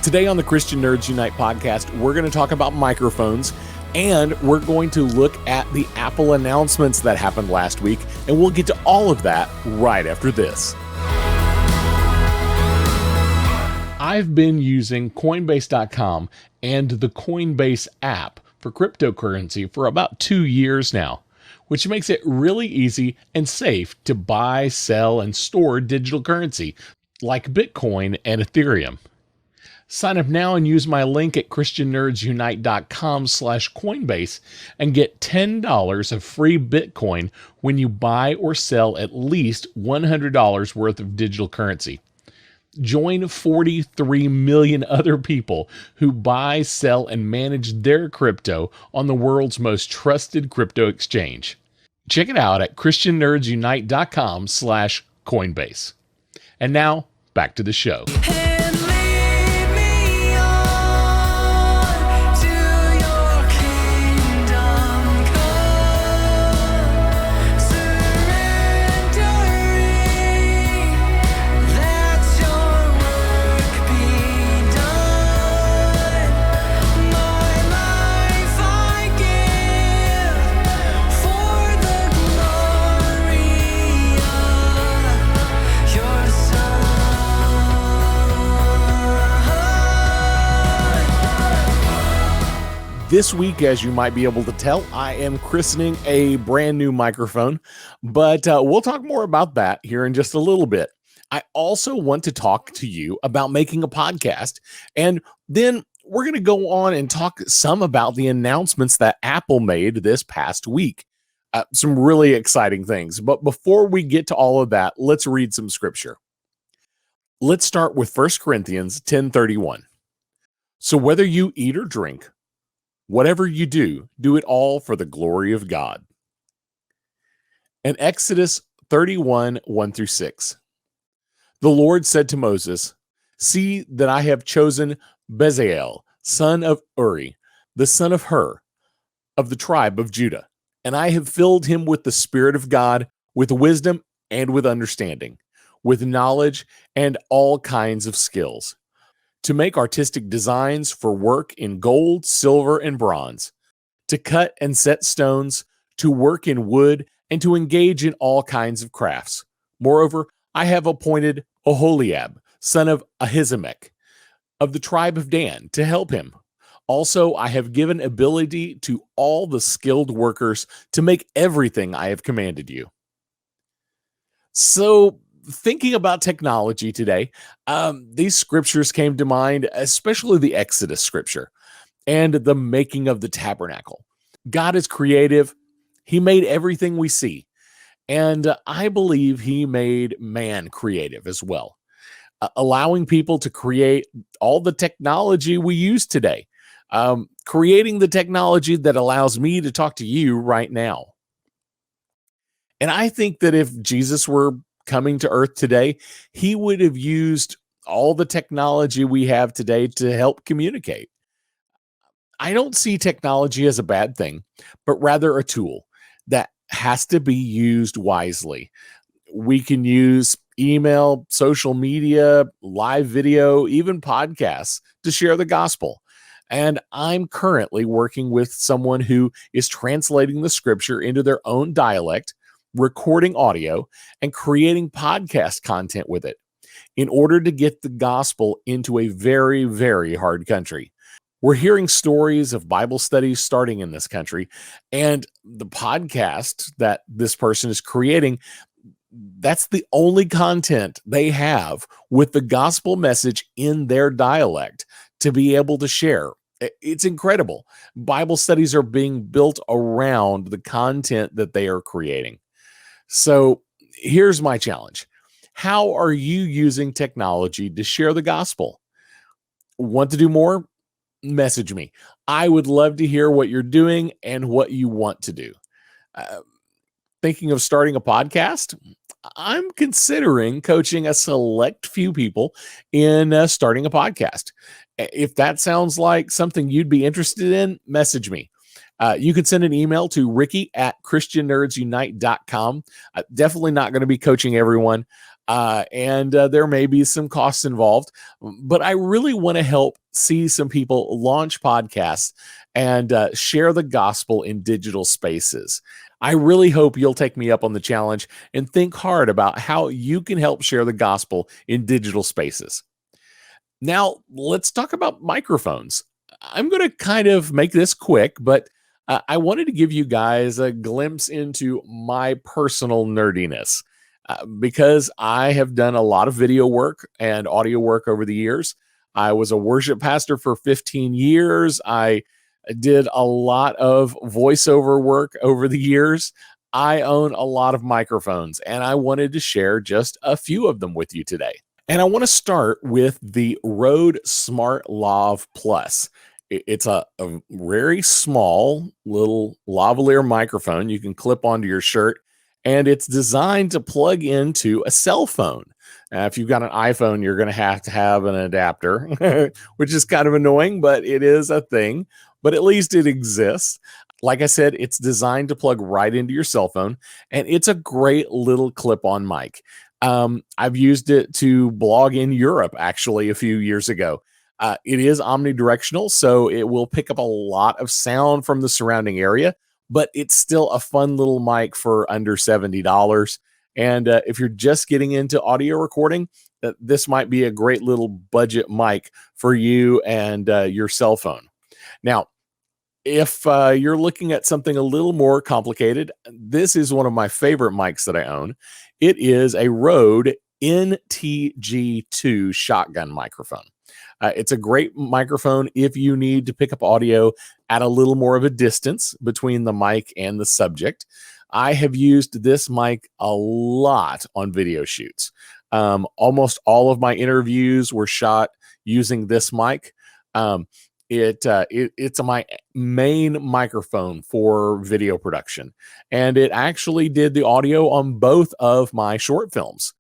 Today on the Christian Nerds Unite podcast, we're going to talk about microphones, and we're going to look at the Apple announcements that happened last week, and we'll get to all of that right after this. I've been using Coinbase.com and the Coinbase app for cryptocurrency for about 2 years now, which makes it really easy and safe to buy, sell, and store digital currency like Bitcoin and Ethereum. Sign up now and use my link at christiannerdsunite.com/Coinbase and get $10 of free Bitcoin when you buy or sell at least $100 worth of digital currency. Join 43 million other people who buy, sell, and manage their crypto on the world's most trusted crypto exchange. Check it out at christiannerdsunite.com/Coinbase. And now, back to the show. This week, as you might be able to tell, I am christening a brand new microphone, but we'll talk more about that here in just a little bit. I also want to talk to you about making a podcast, and then we're going to go on and talk some about the announcements that Apple made this past week. Some really exciting things. But before we get to all of that, let's read some scripture. Let's start with 1 Corinthians 10:31. So whether you eat or drink, whatever you do, do it all for the glory of God. And Exodus 31:1-6. The Lord said to Moses, see that I have chosen Bezalel, son of Uri, the son of Hur, of the tribe of Judah, and I have filled him with the Spirit of God, with wisdom and with understanding, with knowledge and all kinds of skills, to make artistic designs for work in gold, silver, and bronze, to cut and set stones, to work in wood, and to engage in all kinds of crafts. Moreover, I have appointed Oholiab, son of Ahisamach, of the tribe of Dan, to help him. Also, I have given ability to all the skilled workers to make everything I have commanded you. So, thinking about technology today, these scriptures came to mind, especially the Exodus scripture and the making of the tabernacle. God is creative. He made everything we see. And I believe he made man creative as well, allowing people to create all the technology we use today, creating the technology that allows me to talk to you right now. And I think that if Jesus were coming to earth today, he would have used all the technology we have today to help communicate. I don't see technology as a bad thing, but rather a tool that has to be used wisely. We can use email, social media, live video, even podcasts to share the gospel. And I'm currently working with someone who is translating the scripture into their own dialect, recording audio, and creating podcast content with it in order to get the gospel into a very, very hard country. We're hearing stories of Bible studies starting in this country, and the podcast that this person is creating, that's the only content they have with the gospel message in their dialect to be able to share. It's incredible. Bible studies are being built around the content that they are creating. So here's my challenge. How are you using technology to share the gospel? Want to do more? Message me. I would love to hear what you're doing and what you want to do. Thinking of starting a podcast? I'm considering coaching a select few people in starting a podcast. If that sounds like something you'd be interested in, message me. You can send an email to ricky@christiannerdsunite.com. Definitely not going to be coaching everyone. and there may be some costs involved, but I really want to help see some people launch podcasts and share the gospel in digital spaces. I really hope you'll take me up on the challenge and think hard about how you can help share the gospel in digital spaces. Now, let's talk about microphones. I'm going to kind of make this quick, but I wanted to give you guys a glimpse into my personal nerdiness because I have done a lot of video work and audio work over the years. I was a worship pastor for 15 years. I did a lot of voiceover work over the years. I own a lot of microphones, and I wanted to share just a few of them with you today. And I want to start with the Rode Smart Lav Plus. It's a very small little lavalier microphone you can clip onto your shirt, and it's designed to plug into a cell phone. If you've got an iPhone, you're going to have an adapter, which is kind of annoying, but it is a thing. But at least it exists. Like I said, it's designed to plug right into your cell phone, and it's a great little clip-on mic. I've used it to blog in Europe actually a few years ago. It is omnidirectional, so it will pick up a lot of sound from the surrounding area, but it's still a fun little mic for under $70. And if you're just getting into audio recording, this might be a great little budget mic for you and your cell phone. Now, if you're looking at something a little more complicated, this is one of my favorite mics that I own. It is a Rode NTG2 shotgun microphone. It's a great microphone if you need to pick up audio at a little more of a distance between the mic and the subject. I have used this mic a lot on video shoots. Almost all of my interviews were shot using this mic. It's my main microphone for video production, and it actually did the audio on both of my short films.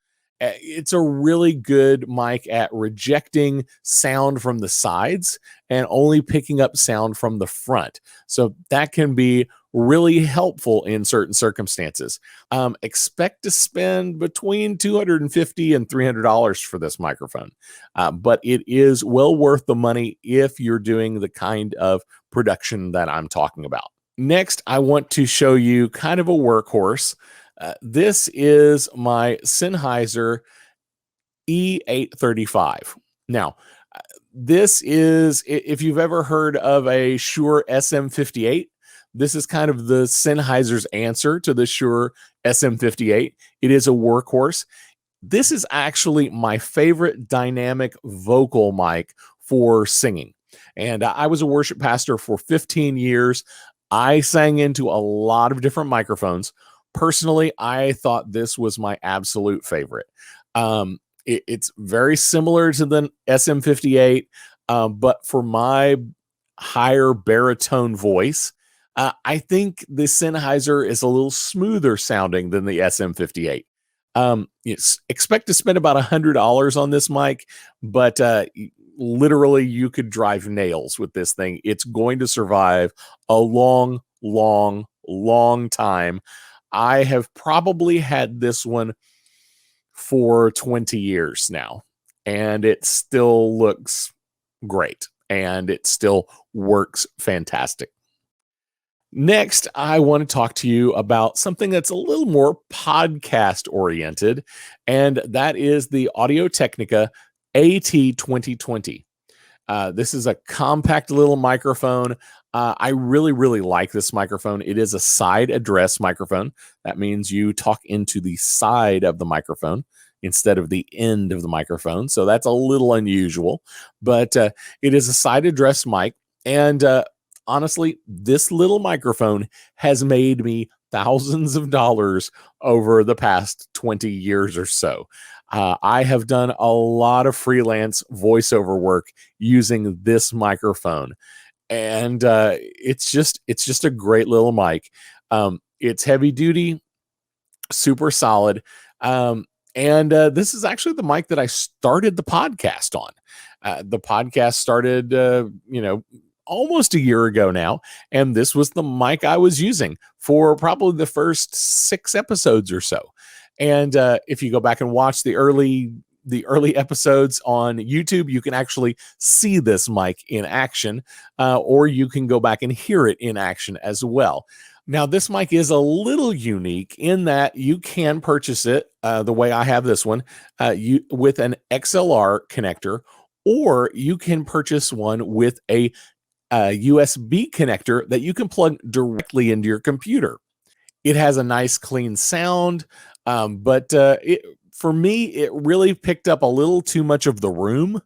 It's a really good mic at rejecting sound from the sides and only picking up sound from the front. So that can be really helpful in certain circumstances. Expect to spend between $250 and $300 for this microphone, but it is well worth the money if you're doing the kind of production that I'm talking about. Next, I want to show you kind of a workhorse. This is my Sennheiser E835. Now, this is, if you've ever heard of a Shure SM58, this is kind of the Sennheiser's answer to the Shure SM58. It is a workhorse. This is actually my favorite dynamic vocal mic for singing. And I was a worship pastor for 15 years. I sang into a lot of different microphones. Personally, I thought this was my absolute favorite. It's very similar to the SM58, but for my higher baritone voice, I think the Sennheiser is a little smoother sounding than the SM58. Expect to spend about $100 on this mic, but literally you could drive nails with this thing. It's going to survive a long, long, long time. I have probably had this one for 20 years now, and it still looks great, and it still works fantastic. Next, I want to talk to you about something that's a little more podcast oriented, and that is the Audio-Technica AT2020. This is a compact little microphone. I really, really like this microphone. It is a side address microphone. That means you talk into the side of the microphone instead of the end of the microphone. So that's a little unusual, but it is a side address mic. And honestly, this little microphone has made me thousands of dollars over the past 20 years or so. I have done a lot of freelance voiceover work using this microphone, and it's just a great little mic. It's heavy duty, super solid, and this is actually the mic that I started the podcast on. The podcast started, almost a year ago now, and this was the mic I was using for probably the first 6 episodes or so. And if you go back and watch the early episodes on YouTube, you can actually see this mic in action, or you can go back and hear it in action as well. Now, this mic is a little unique in that you can purchase it the way I have this one, with an XLR connector, or you can purchase one with a USB connector that you can plug directly into your computer. It has a nice clean sound, but for me, it really picked up a little too much of the room.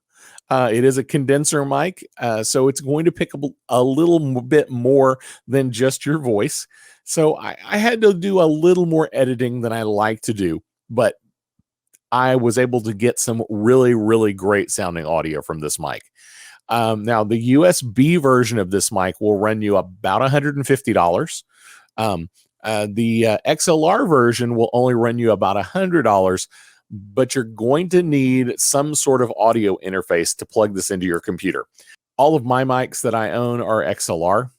It is a condenser mic, so it's going to pick up a little bit more than just your voice. So I had to do a little more editing than I like to do, but I was able to get some really, really great sounding audio from this mic. Now, the USB version of this mic will run you about $150. The XLR version will only run you about $100, but you're going to need some sort of audio interface to plug this into your computer. All of my mics that I own are XLR.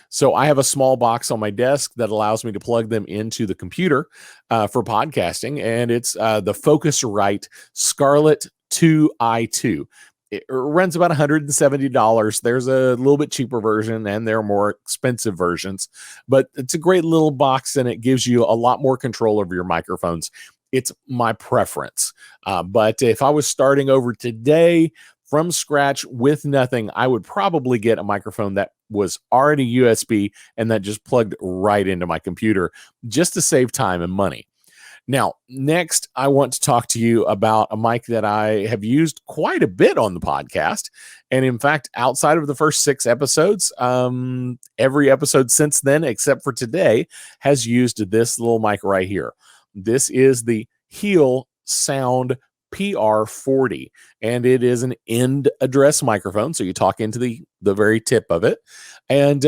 So I have a small box on my desk that allows me to plug them into the computer for podcasting, and it's the Focusrite Scarlett 2i2. It runs about $170. There's a little bit cheaper version, and there are more expensive versions, but it's a great little box, and it gives you a lot more control over your microphones. It's my preference. But if I was starting over today from scratch with nothing, I would probably get a microphone that was already USB and that just plugged right into my computer just to save time and money. Now, next, I want to talk to you about a mic that I have used quite a bit on the podcast. And in fact, outside of the first 6 episodes, every episode since then, except for today, has used this little mic right here. This is the Heel Sound PR40, and it is an end address microphone. So you talk into the very tip of it. And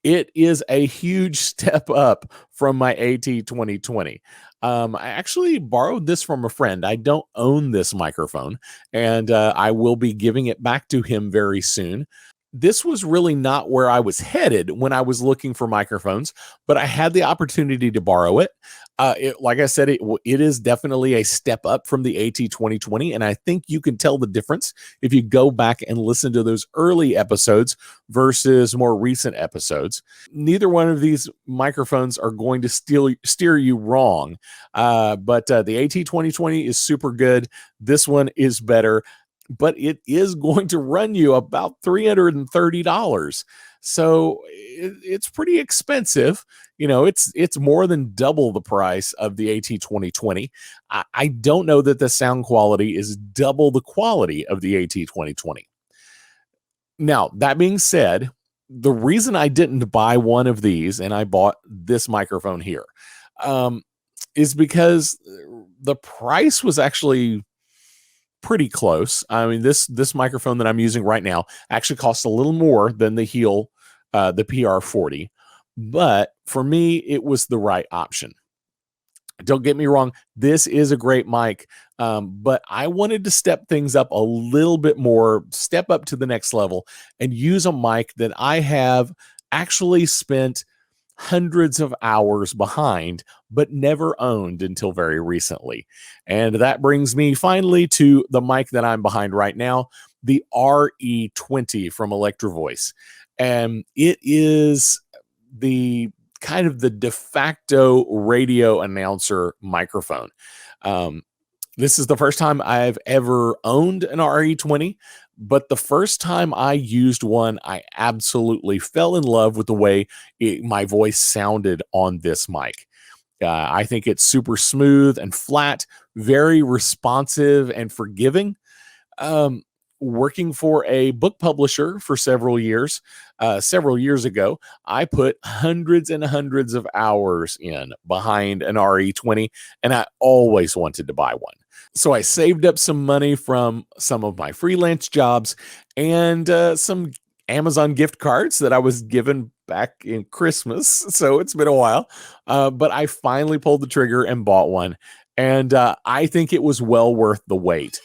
it is a huge step up from my AT2020. I actually borrowed this from a friend. I don't own this microphone, and I will be giving it back to him very soon. This was really not where I was headed when I was looking for microphones, but I had the opportunity to borrow it. Like I said, it is definitely a step up from the AT2020, and I think you can tell the difference if you go back and listen to those early episodes versus more recent episodes. Neither one of these microphones are going to steer you wrong, but the AT2020 is super good. This one is better, but it is going to run you about $330. So it's pretty expensive. You know, it's more than double the price of the AT2020. I don't know that the sound quality is double the quality of the AT2020. Now, that being said, the reason I didn't buy one of these and I bought this microphone here is because the price was actually pretty close. I mean, this microphone that I'm using right now actually costs a little more than the Heel, the PR40, but for me, it was the right option. Don't get me wrong, this is a great mic, but I wanted to step things up a little bit more, step up to the next level, and use a mic that I have actually spent hundreds of hours behind, but never owned until very recently. And that brings me finally to the mic that I'm behind right now, the RE20 from Electro-Voice. And it is the kind of the de facto radio announcer microphone. This is the first time I've ever owned an RE20, but the first time I used one, I absolutely fell in love with the way my voice sounded on this mic. I think it's super smooth and flat, very responsive and forgiving. Working for a book publisher for several years ago, I put hundreds and hundreds of hours in behind an RE20, and I always wanted to buy one. So I saved up some money from some of my freelance jobs and some Amazon gift cards that I was given back in Christmas. So it's been a while, but I finally pulled the trigger and bought one. And I think it was well worth the wait.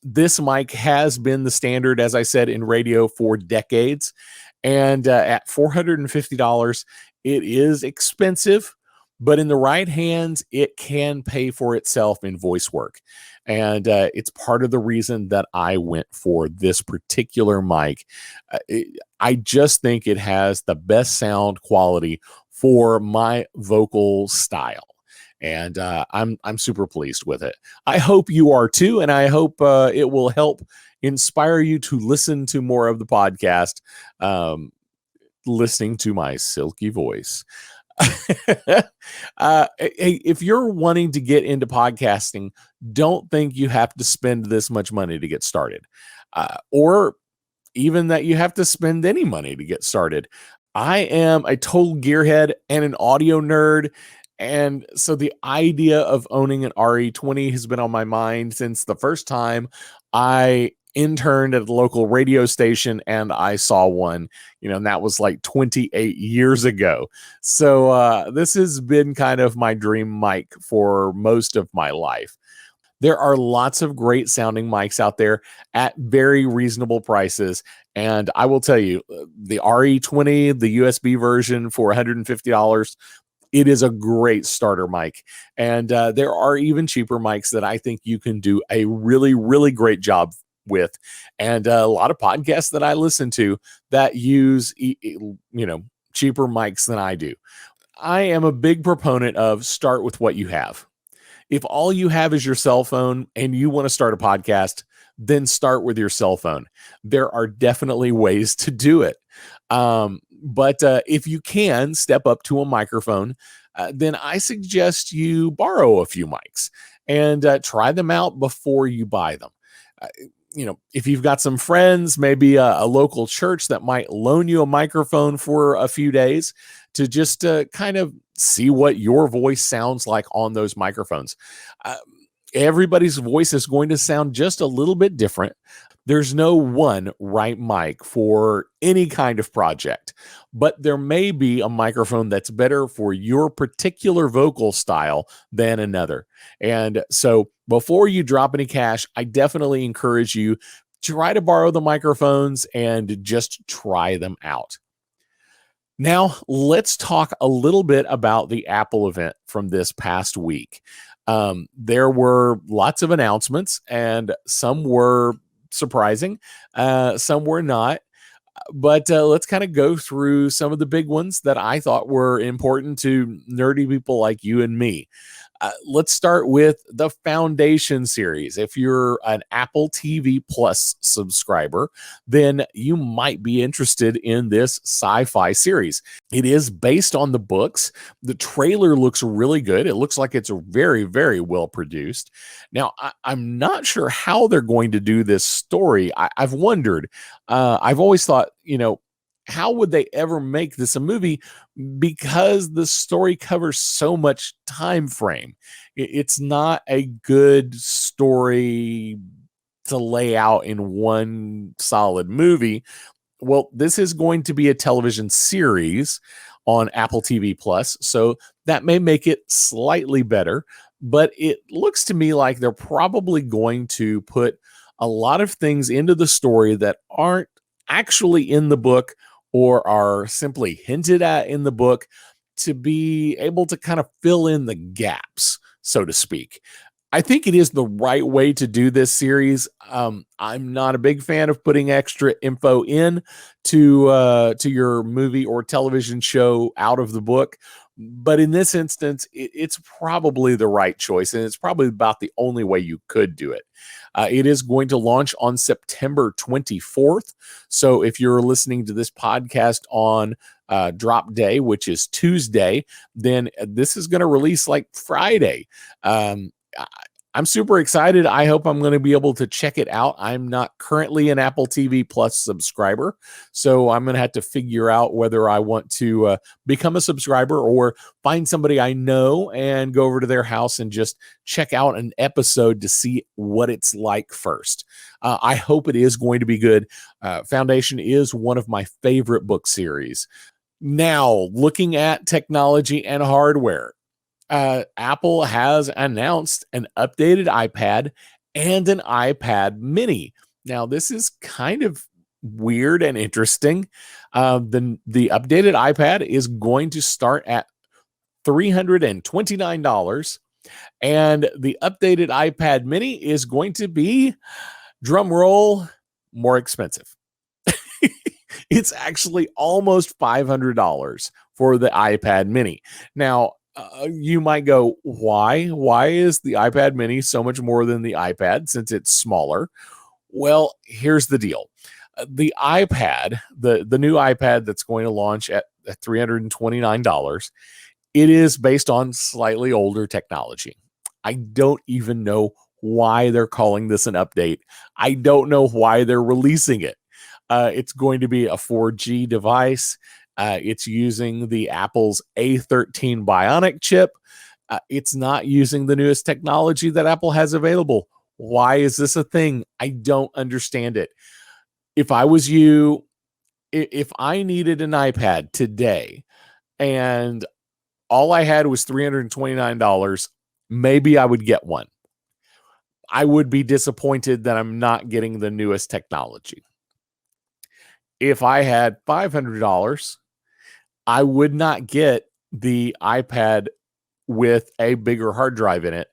This mic has been the standard, as I said, in radio for decades. And at $450, it is expensive, but in the right hands, it can pay for itself in voice work. And it's part of the reason that I went for this particular mic. I just think it has the best sound quality for my vocal style. And I'm super pleased with it. I hope you are too, and I hope it will help inspire you to listen to more of the podcast, listening to my silky voice. Hey, if you're wanting to get into podcasting, don't think you have to spend this much money to get started, or even that you have to spend any money to get started. I am a total gearhead and an audio nerd. And so the idea of owning an RE20 has been on my mind since the first time I interned at the local radio station and I saw one, and that was like 28 years ago. So this has been kind of my dream mic for most of my life. There are lots of great sounding mics out there at very reasonable prices. And I will tell you, the RE20, the USB version for $150, it is a great starter mic. And there are even cheaper mics that I think you can do a really, really great job with. And a lot of podcasts that I listen to that use, cheaper mics than I do. I am a big proponent of start with what you have. If all you have is your cell phone and you want to start a podcast, then start with your cell phone. There are definitely ways to do it. But if you can step up to a microphone, then I suggest you borrow a few mics and try them out before you buy them. If you've got some friends, maybe a local church that might loan you a microphone for a few days to just kind of see what your voice sounds like on those microphones. Everybody's voice is going to sound just a little bit different. There's no one right mic for any kind of project, but there may be a microphone that's better for your particular vocal style than another. And so before you drop any cash, I definitely encourage you try to borrow the microphones and just try them out. Now, let's talk a little bit about the Apple event from this past week. There were lots of announcements, and some were surprising, some were not. But let's kind of go through some of the big ones that I thought were important to nerdy people like you and me. Let's start with the Foundation series. If you're an Apple TV Plus subscriber, then you might be interested in this sci-fi series. It is based on the books. The trailer looks really good. It looks like it's very, very well produced. Now, I'm not sure how they're going to do this story. I've wondered. I've always thought, how would they ever make this a movie, because the story covers so much time frame. It's not a good story to lay out in one solid movie. Well, this is going to be a television series on Apple TV Plus, so that may make it slightly better, but it looks to me like they're probably going to put a lot of things into the story that aren't actually in the book or are simply hinted at in the book, to be able to kind of fill in the gaps, so to speak. I think it is the right way to do this series. I'm not a big fan of putting extra info in to your movie or television show out of the book, but in this instance, it's probably the right choice, and it's probably about the only way you could do it. It is going to launch on September 24th. So if you're listening to this podcast on drop day, which is Tuesday, then this is going to release like Friday. I'm super excited. I hope I'm going to be able to check it out. I'm not currently an Apple TV Plus subscriber, so I'm going to have to figure out whether I want to become a subscriber or find somebody I know and go over to their house and just check out an episode to see what it's like first. I hope it is going to be good. Foundation is one of my favorite book series. Now, looking at technology and hardware, Apple has announced an updated iPad and an iPad mini. Now, this is kind of weird and interesting. The updated iPad is going to start at $329. And the updated iPad mini is going to be, drum roll, more expensive. It's actually almost $500 for the iPad mini. Now, you might go, why? Why is the iPad mini so much more than the iPad since it's smaller? Well, here's the deal. The iPad, the new iPad that's going to launch at $329, it is based on slightly older technology. I don't even know why they're calling this an update. I don't know why they're releasing it. It's going to be a 4G device. It's using the Apple's A13 Bionic chip. It's not using the newest technology that Apple has available. Why is this a thing? I don't understand it. If I was you, if I needed an iPad today and all I had was $329, maybe I would get one. I would be disappointed that I'm not getting the newest technology. If I had $500, I would not get the iPad with a bigger hard drive in it.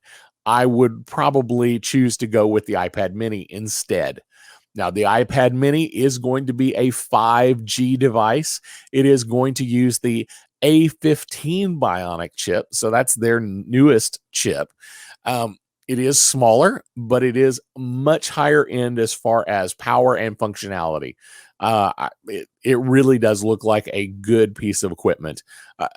I would probably choose to go with the iPad mini instead. Now, the iPad mini is going to be a 5G device. It is going to use the A15 Bionic chip. So that's their newest chip. It is smaller, but it is much higher end as far as power and functionality. It really does look like a good piece of equipment.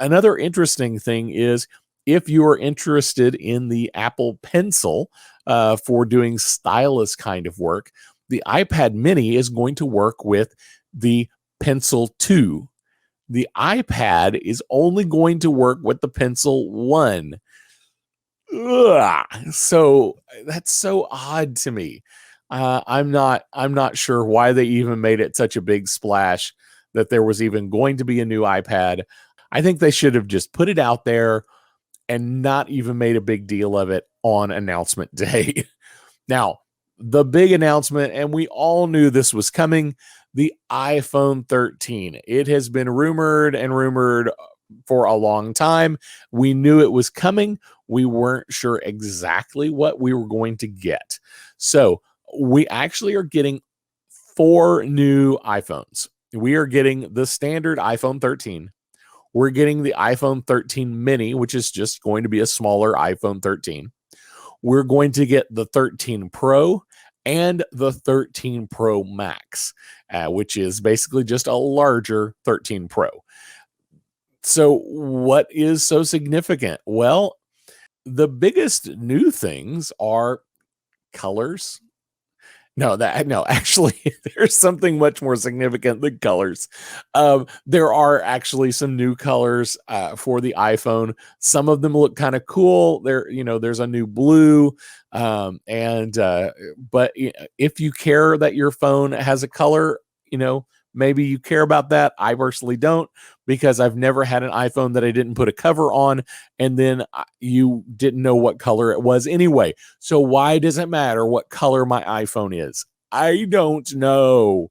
Another interesting thing is if you are interested in the Apple Pencil for doing stylus kind of work, the iPad mini is going to work with the Pencil 2. The iPad is only going to work with the Pencil 1. Ugh. So that's so odd to me. I'm not sure why they even made it such a big splash that there was even going to be a new iPad. I think they should have just put it out there and not even made a big deal of it on announcement day. Now, the big announcement, and we all knew this was coming, the iPhone 13. It has been rumored and rumored for a long time. We knew it was coming. We weren't sure exactly what we were going to get. So we actually are getting 4 new iPhones. We are getting the standard iPhone 13. We're getting the iPhone 13 mini, which is just going to be a smaller iPhone 13. We're going to get the 13 Pro and the 13 Pro Max, which is basically just a larger 13 Pro. So what is so significant? Well, the biggest new things are colors. No, actually, there's something much more significant than colors. There are actually some new colors for the iPhone. Some of them look kind of cool. There's a new blue, but if you care that your phone has a color, maybe you care about that. I personally don't, because I've never had an iPhone that I didn't put a cover on, and then you didn't know what color it was anyway. So why does it matter what color my iPhone is? I don't know.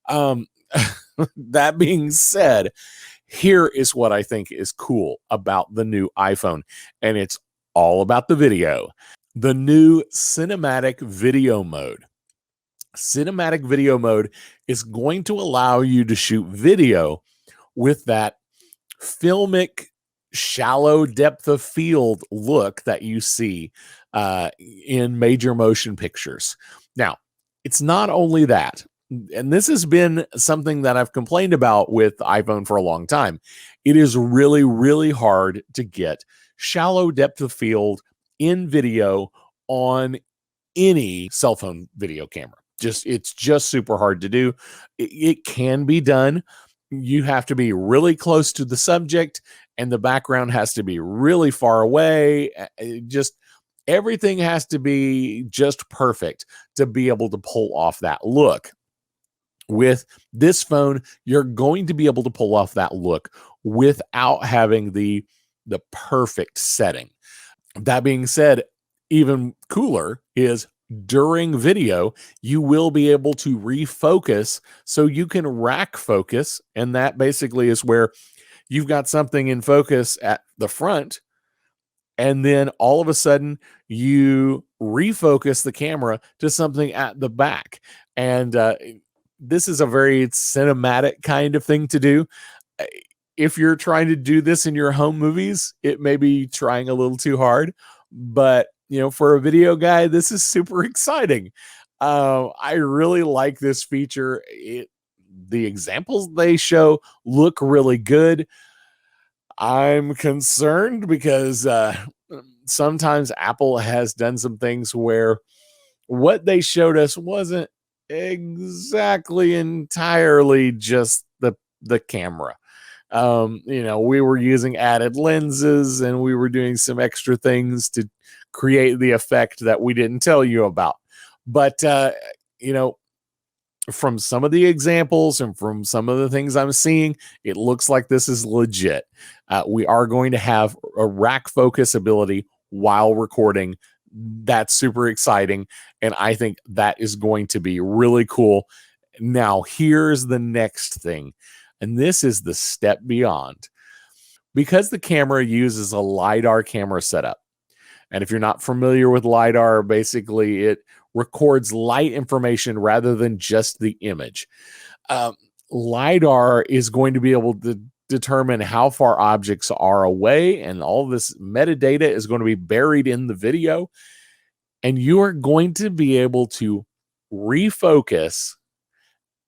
That being said, here is what I think is cool about the new iPhone, and it's all about the video. The new cinematic video mode. Cinematic video mode is going to allow you to shoot video with that filmic, shallow depth of field look that you see in major motion pictures. Now, it's not only that, and this has been something that I've complained about with iPhone for a long time. It is really, really hard to get shallow depth of field in video on any cell phone video camera. It's just super hard to do. It can be done. You have to be really close to the subject, and the background has to be really far away. Just everything has to be just perfect to be able to pull off that look. With this phone, you're going to be able to pull off that look without having the perfect setting. That being said, even cooler is during video, you will be able to refocus, so you can rack focus. And that basically is where you've got something in focus at the front, and then all of a sudden you refocus the camera to something at the back. And this is a very cinematic kind of thing to do. Uh, If you're trying to do this in your home movies, it may be trying a little too hard, but for a video guy, this is super exciting. I really like this feature. The examples they show look really good. I'm concerned because sometimes Apple has done some things where what they showed us wasn't exactly entirely just the camera. We were using added lenses and we were doing some extra things to create the effect that we didn't tell you about. But you know, from some of the examples and from some of the things I'm seeing, it looks like this is legit. We are going to have a rack focus ability while recording. That's super exciting. And I think that is going to be really cool. Now, here's the next thing. And this is the step beyond. Because the camera uses a LiDAR camera setup, and if you're not familiar with LiDAR, basically it records light information rather than just the image. Um, LiDAR is going to be able to determine how far objects are away, and all this metadata is going to be buried in the video. And you are going to be able to refocus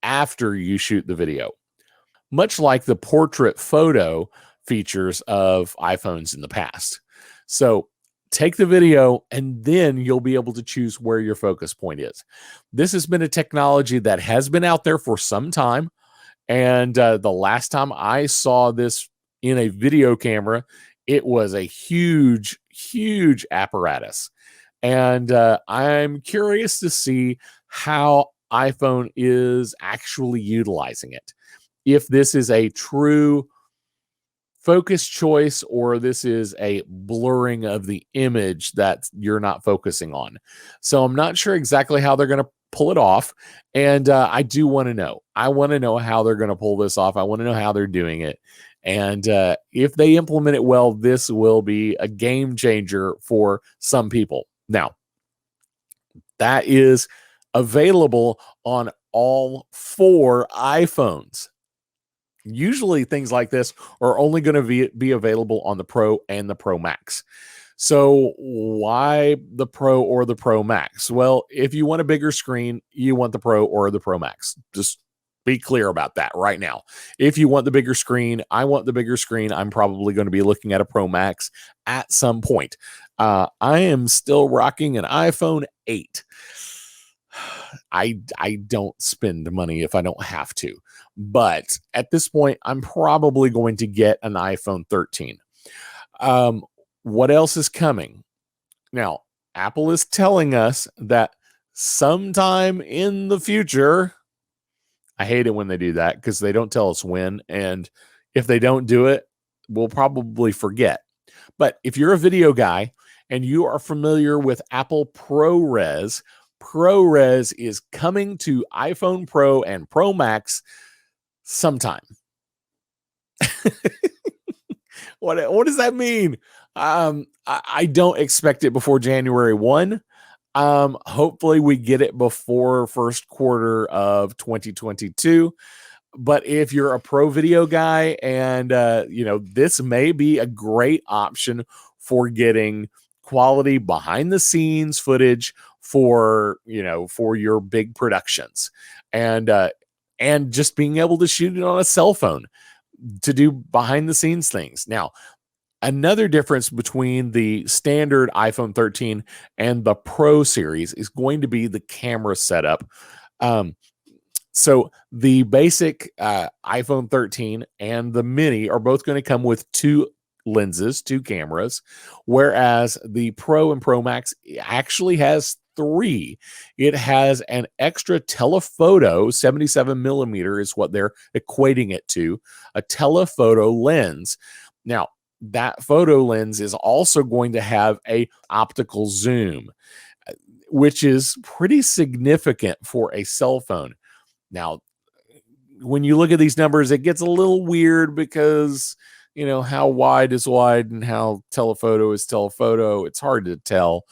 after you shoot the video, much like the portrait photo features of iPhones in the past. So take the video and then you'll be able to choose where your focus point is. This has been a technology that has been out there for some time. And the last time I saw this in a video camera, it was a huge, huge apparatus. And I'm curious to see how iPhone is actually utilizing it. If this is a true focus choice or this is a blurring of the image that you're not focusing on. So I'm not sure exactly how they're going to pull it off. And I do want to know. I want to know how they're going to pull this off. I want to know how they're doing it. And if they implement it well, this will be a game changer for some people. Now, that is available on all 4 iPhones. Usually things like this are only going to be available on the Pro and the Pro Max. So why the Pro or the Pro Max? Well, if you want a bigger screen, you want the Pro or the Pro Max. Just be clear about that right now. If you want the bigger screen, I want the bigger screen. I'm probably going to be looking at a Pro Max at some point. I am still rocking an iPhone 8. I don't spend money if I don't have to. But at this point, I'm probably going to get an iPhone 13. What else is coming? Now, Apple is telling us that sometime in the future, I hate it when they do that because they don't tell us when. And if they don't do it, we'll probably forget. But if you're a video guy and you are familiar with Apple ProRes is coming to iPhone Pro and Pro Max sometime. What does that mean? I don't expect it before January 1. Hopefully we get it before first quarter of 2022. But if you're a pro video guy and this may be a great option for getting quality behind the scenes footage for your big productions, and just being able to shoot it on a cell phone to do behind the scenes things. Now, another difference between the standard iPhone 13 and the Pro series is going to be the camera setup. So the basic iPhone 13 and the mini are both going to come with 2 lenses, 2 cameras, whereas the Pro and Pro Max actually has 3. It has an extra telephoto, 77 millimeter is what they're equating it to, a telephoto lens. Now, that photo lens is also going to have a optical zoom, which is pretty significant for a cell phone. Now, when you look at these numbers, it gets a little weird because, how wide is wide and how telephoto is telephoto. It's hard to tell,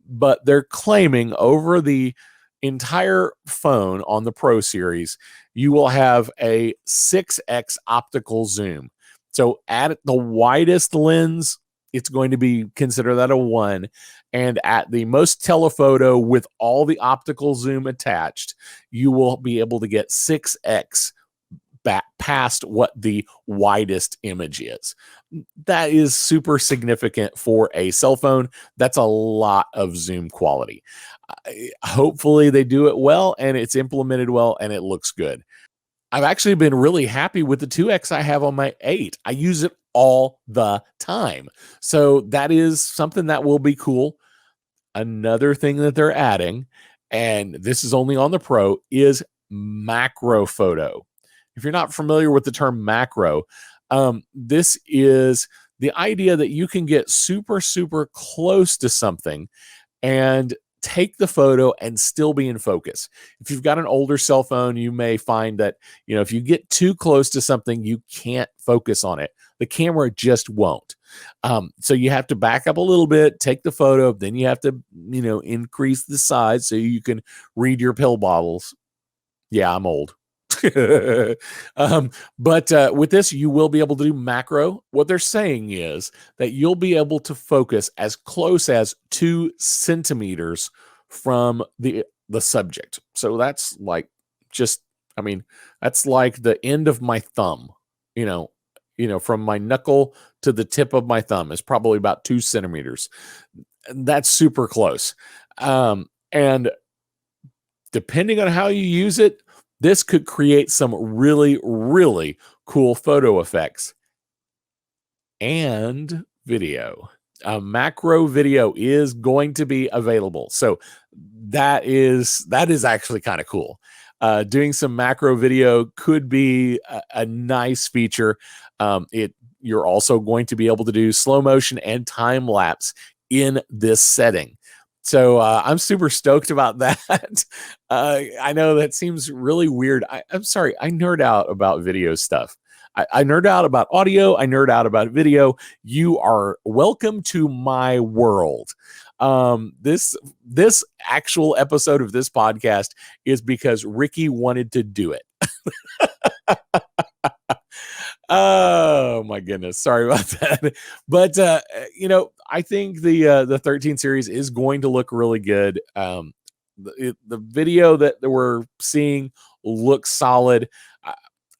but they're claiming over the entire phone on the Pro series, you will have a 6x optical zoom. So at the widest lens, it's going to be consider that a 1. And at the most telephoto with all the optical zoom attached, you will be able to get 6x back past what the widest image is. That is super significant for a cell phone. That's a lot of zoom quality. Hopefully they do it well and it's implemented well and it looks good. I've actually been really happy with the 2x I have on my 8. I use it all the time. So that is something that will be cool. Another thing that they're adding, and this is only on the Pro, is macro photo. If you're not familiar with the term macro, this is the idea that you can get super, super close to something and take the photo and still be in focus. If you've got an older cell phone, you may find that, if you get too close to something, you can't focus on it. The camera just won't. So you have to back up a little bit, take the photo, then you have to, increase the size so you can read your pill bottles. Yeah, I'm old. But with this, you will be able to do macro. What they're saying is that you'll be able to focus as close as 2 centimeters from the subject. So that's like that's like the end of my thumb. From my knuckle to the tip of my thumb is probably about 2 centimeters. That's super close. And depending on how you use it, this could create some really, really cool photo effects and video. Macro video is going to be available. So that is actually kind of cool. Doing some macro video could be a nice feature. You're also going to be able to do slow motion and time lapse in this setting. So I'm super stoked about that. I know that seems really weird. I'm sorry. I nerd out about video stuff. I nerd out about audio. I nerd out about video. You are welcome to my world. This actual episode of this podcast is because Ricky wanted to do it. Oh my goodness. Sorry about that. But I think the 13 series is going to look really good. The video that we're seeing looks solid.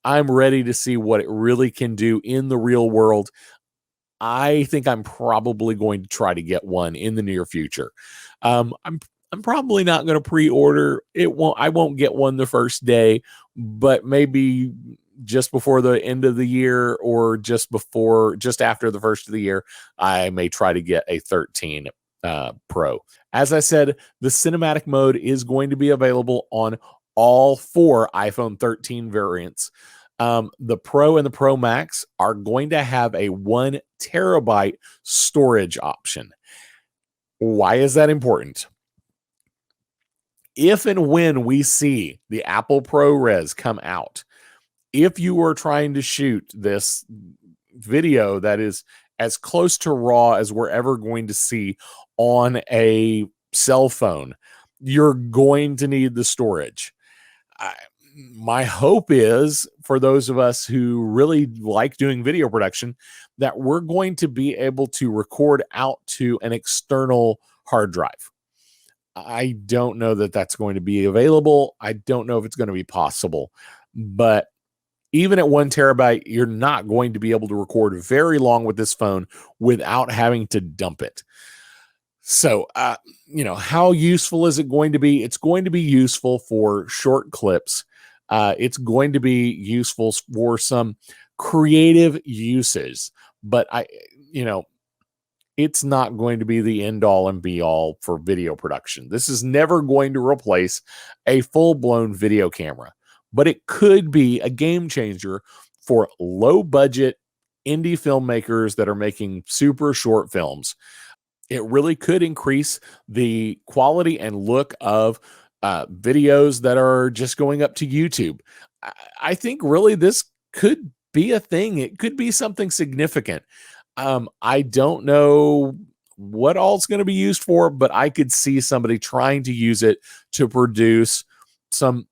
I'm ready to see what it really can do in the real world. I think I'm probably going to try to get one in the near future. I'm probably not going to pre-order. I won't get one the first day, but maybe just before the end of the year or just after the first of the year, I may try to get a 13 Pro. As I said, the cinematic mode is going to be available on all 4 iPhone 13 variants. The Pro and the Pro Max are going to have a 1 terabyte storage option. Why is that important? If and when we see the Apple ProRes come out, if you are trying to shoot this video that is as close to raw as we're ever going to see on a cell phone, you're going to need the storage. My hope is for those of us who really like doing video production that we're going to be able to record out to an external hard drive. I don't know that that's going to be available. I don't know if it's going to be possible, but even at 1 terabyte, you're not going to be able to record very long with this phone without having to dump it. So, how useful is it going to be? It's going to be useful for short clips. It's going to be useful for some creative uses, but it's not going to be the end all and be all for video production. This is never going to replace a full-blown video camera, but it could be a game changer for low budget indie filmmakers that are making super short films. It really could increase the quality and look of videos that are just going up to YouTube. I think really this could be a thing. It could be something significant. I don't know what all it's going to be used for, but I could see somebody trying to use it to produce some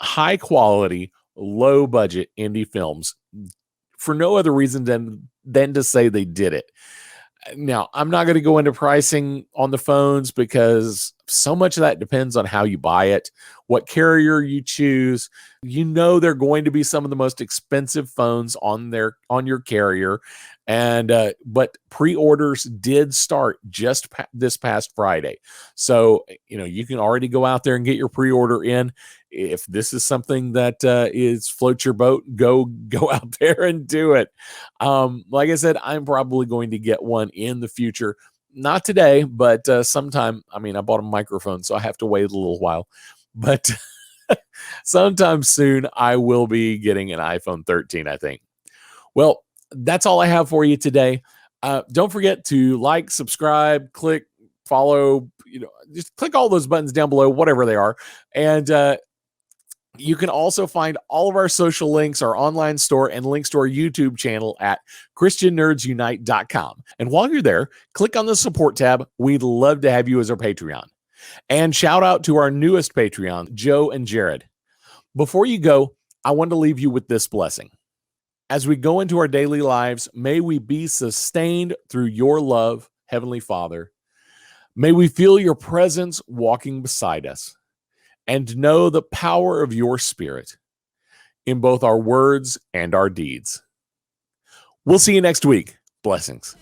high quality, low budget indie films for no other reason than to say they did it. Now, I'm not going to go into pricing on the phones because so much of that depends on how you buy it, what carrier you choose. You know, they're going to be some of the most expensive phones on your carrier, and but pre-orders did start just this past Friday, so you can already go out there and get your pre-order in. If this is something that is float your boat, go out there and do it. Like I said, I'm probably going to get one in the future. Not today, but sometime. I mean, I bought a microphone, so I have to wait a little while. But sometime soon, I will be getting an iPhone 13, I think. Well, that's all I have for you today. Don't forget to like, subscribe, click, follow. Just click all those buttons down below, whatever they are. And you can also find all of our social links, our online store, and links to our YouTube channel at ChristianNerdsUnite.com. And while you're there, click on the support tab. We'd love to have you as our Patreon. And shout out to our newest Patreon, Joe and Jared. Before you go, I want to leave you with this blessing. As we go into our daily lives, may we be sustained through your love, Heavenly Father. May we feel your presence walking beside us, and know the power of your Spirit in both our words and our deeds. We'll see you next week. Blessings.